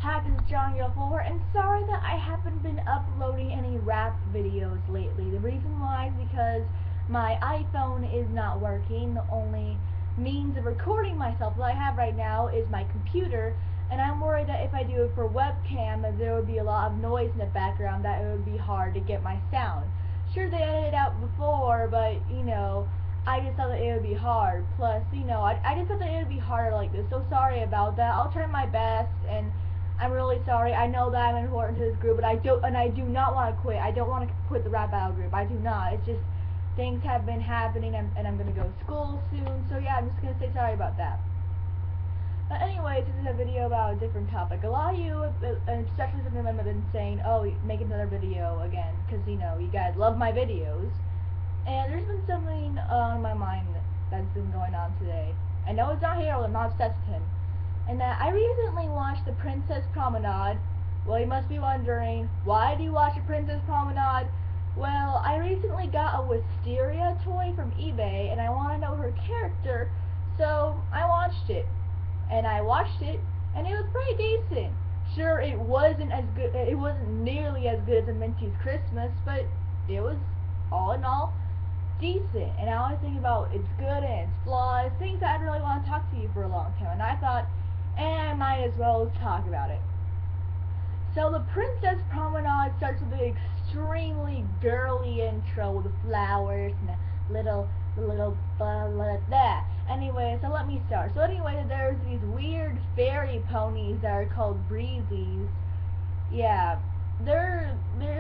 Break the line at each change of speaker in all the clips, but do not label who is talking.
Hi, this is John 4, and sorry that I haven't been uploading any rap videos lately. The reason why is because my iPhone is not working. The only means of recording myself that I have right now is my computer, and I'm worried that if I do it for webcam, that there would be a lot of noise in the background, that it would be hard to get my sound. Sure, they edited it out before, but, I just thought that it would be hard. Plus, I just thought that it would be harder like this, so sorry about that. I'll try my best, and I'm really sorry. I know that I'm important to this group, but I do not want to quit. I don't want to quit the rap battle group. I do not. It's just things have been happening, and I'm gonna go to school soon. So yeah, I'm just gonna say sorry about that. But anyways, this is a video about a different topic. A lot of you, especially some of them, have been saying, "Oh, make another video again," because you guys love my videos. And there's been something on my mind that's been going on today. I know it's not Harold. I'm not obsessed with him. And that I recently watched The Princess Promenade. Well, you must be wondering, why do you watch The Princess Promenade? Well, I recently got a Wisteria toy from eBay, and I want to know her character, so I watched it. And I watched it, and it was pretty decent. Sure, it wasn't as good. It wasn't nearly as good as A Minty's Christmas, but it was, all in all, decent. And I always think about its good and its flaws, things that I'd really want to talk to you for a long time. And I thought, I might as well talk about it. So the Princess Promenade starts with an extremely girly intro with the flowers and the little like that. Anyway, so let me start. So anyway, there's these weird fairy ponies that are called breezies. Yeah, they're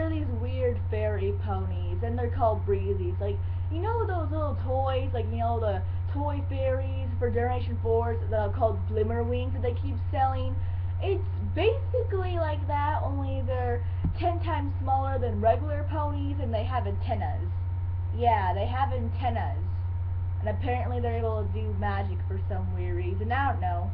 these weird fairy ponies, and they're called breezies. Like, you know those little toys, like, the toy fairies for Generation 4s that are called Glimmerwings that they keep selling? It's basically like that, only they're 10 times smaller than regular ponies, and they have antennas. Yeah, they have antennas. And apparently they're able to do magic for some weird reason. I don't know.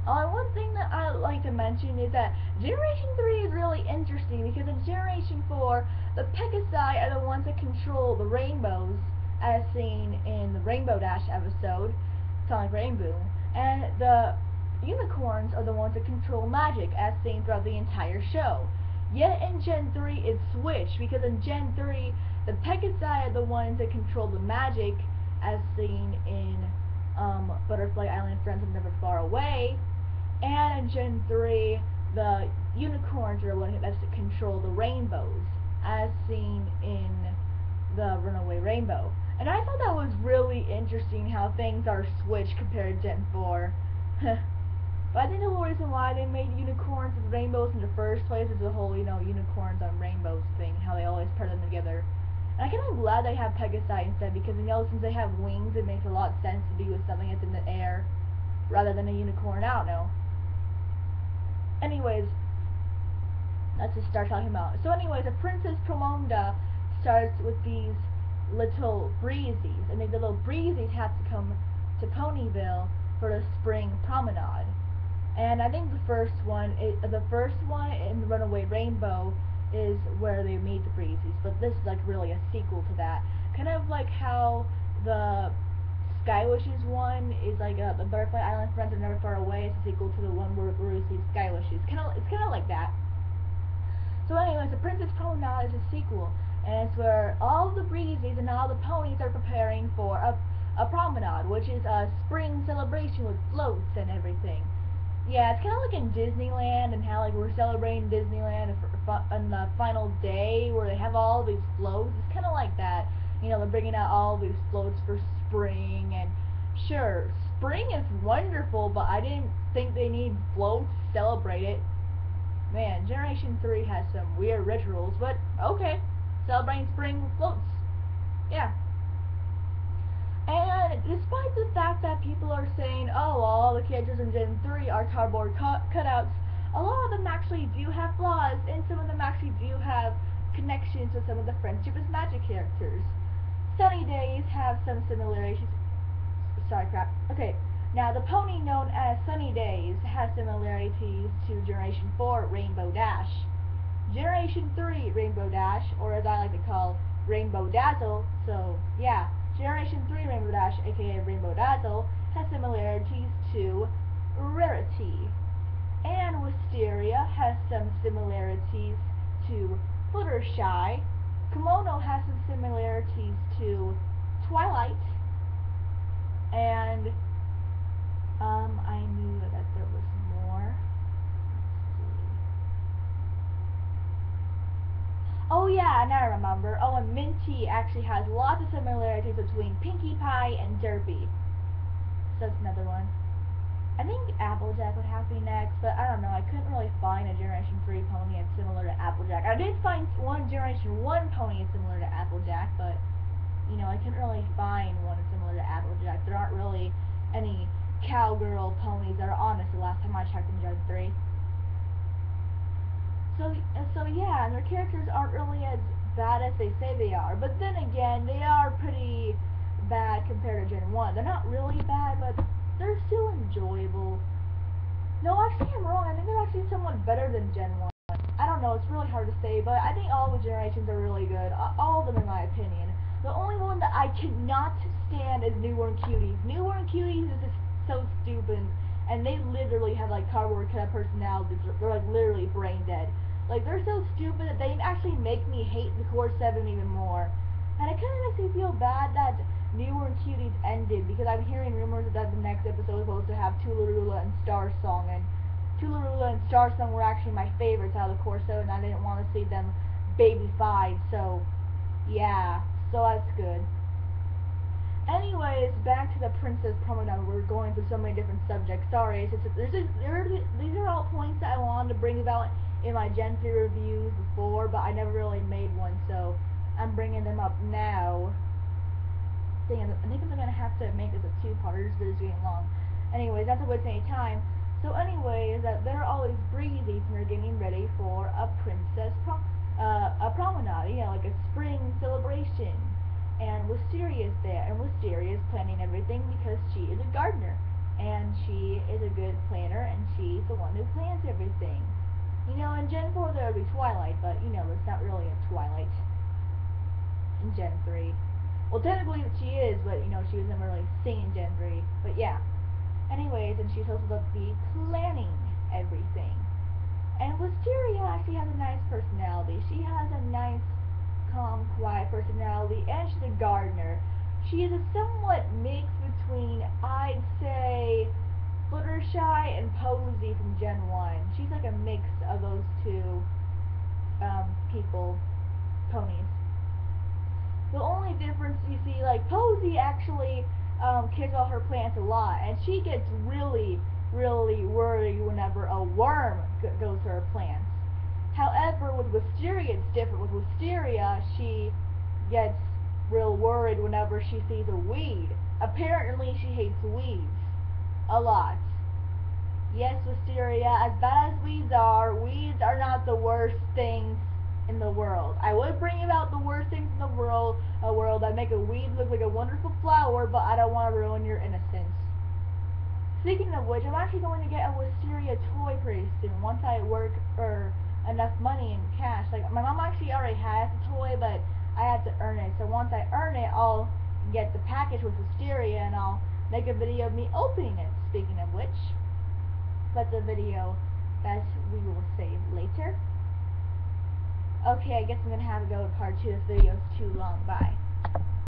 One thing that I like to mention is that Generation 3 is really interesting because in Generation 4, the Pegasi are the ones that control the rainbows, as seen in the Rainbow Dash episode, Sonic Rainbow, and the unicorns are the ones that control magic, as seen throughout the entire show. Yet in Gen 3, it's switched, because in Gen 3, the Pegasi are the ones that control the magic, as seen in Butterfly Island Friends Are Never Far Away. And in Gen 3, the unicorns are the ones that control the rainbows, as seen in the Runaway Rainbow. And I thought that was really interesting how things are switched compared to Gen 4. But I think the whole reason why they made unicorns and rainbows in the first place is the whole, unicorns on rainbows thing, how they always pair them together. And I'm kind of glad they have Pegasi instead, because, since they have wings, it makes a lot of sense to be with something that's in the air rather than a unicorn. I don't know. Anyways, let's just start talking about it. So anyways, the Princess Promode starts with these little breezies, and these little breezies have to come to Ponyville for the spring promenade. And I think the first one in the Runaway Rainbow is where they meet the breezies, but this is like really a sequel to that. Kind of like how the Sky Wishes one is like the Butterfly Island Friends Are Never Far Away. It's a sequel to the one where we see Sky Wishes. It's kind of like that. So anyways, the Princess Promenade is a sequel, and it's where all the breezies and all the ponies are preparing for a promenade, which is a spring celebration with floats and everything. Yeah, it's kind of like in Disneyland, and how like we're celebrating Disneyland on the final day where they have all these floats. It's kind of like that. They're bringing out all these floats for spring, and sure, spring is wonderful, but I didn't think they need floats to celebrate it. Man, Generation 3 has some weird rituals, but okay, celebrating spring with floats. Yeah. And despite the fact that people are saying, oh, all the characters in Gen 3 are cardboard cutouts, a lot of them actually do have flaws, and some of them actually do have connections with some of the Friendship is Magic characters. Sunny Days have some similarities. Sorry, crap. Okay, now the pony known as Sunny Days has similarities to Generation 4 Rainbow Dash. Generation 3 Rainbow Dash, or as I like to call Rainbow Dazzle, so yeah, Generation 3 Rainbow Dash, aka Rainbow Dazzle, has similarities to Rarity. And Wisteria has some similarities to Fluttershy. Kimono has some similarities to Twilight. And I knew that there was more. Let's see. Oh yeah, and I remember. Oh, and Minty actually has lots of similarities between Pinkie Pie and Derpy. So that's another one. I think Applejack would have to be next, but I don't know. I couldn't really find a Generation 3 pony that's similar to Applejack. I did find one Generation 1 pony that's similar to Applejack, but, you know, I couldn't really find one that's similar to Applejack. There aren't really any cowgirl ponies that are honest the last time I checked in Gen 3. So yeah, and their characters aren't really as bad as they say they are. But then again, they are pretty bad compared to Gen 1. They're not really bad, but they're still enjoyable. No, actually I'm wrong. I think they're actually somewhat better than Gen 1. I don't know, it's really hard to say, but I think all the generations are really good. All of them in my opinion. The only one that I cannot stand is Newborn Cuties. Newborn Cuties is just so stupid, and they literally have like cardboard cut personalities. They're like literally brain dead. Like they're so stupid that they actually make me hate the Core 7 even more. And it kind of makes me feel bad that Newborn Cuties ended, because I'm hearing rumors that the next episode is supposed to have Tularula and Star Song, and Tularula and Star Song were actually my favorites out of the Core 7, and I didn't want to see them baby-fied, so yeah, so that's good. Anyways, back to the Princess Promode. We're going through so many different subjects. Sorry, these are all points that I wanted to bring about in my Gen 3 reviews before, but I never really made one, so I'm bringing them up now. I think I'm going to have to make this a two-parter, this video's getting long. Anyways, not to waste any time. So anyways, they're always breezy and they're getting ready for a a promenade, you know, like a spring celebration. And Wisteria's there, and Wisteria's planning everything because she is a gardener. And she is a good planner, and she's the one who plans everything. You know, in Gen 4 there would be Twilight, but, you know, it's not really a Twilight in Gen 3. Well, technically she is, but, you know, she was never really seen in Gen 3. But, yeah. Anyways, and she's supposed to be planning everything. And Wisteria actually has a nice personality. She has a nice, calm, quiet personality, and she's a gardener. She is a somewhat mix between, I'd say, Fluttershy and Posy from Gen 1. She's like a mix of those two ponies. The only difference you see, like, Posy actually cares about her plants a lot, and she gets really, really worried whenever a worm goes to her plants. However, with Wisteria, it's different. With Wisteria, she gets real worried whenever she sees a weed. Apparently, she hates weeds. A lot. Yes, Wisteria, as bad as weeds are not the worst things in the world. I would bring about the worst things in the world, a world that make a weed look like a wonderful flower, but I don't want to ruin your innocence. Speaking of which, I'm actually going to get a Wisteria toy pretty soon, once I work for enough money in cash. Like, my mom actually already has the toy, but I have to earn it. So once I earn it, I'll get the package with Wisteria, and I'll make a video of me opening it. Speaking of which, that's a video that we will save later. Okay, I guess I'm going to have to go to part 2. This video is too long. Bye.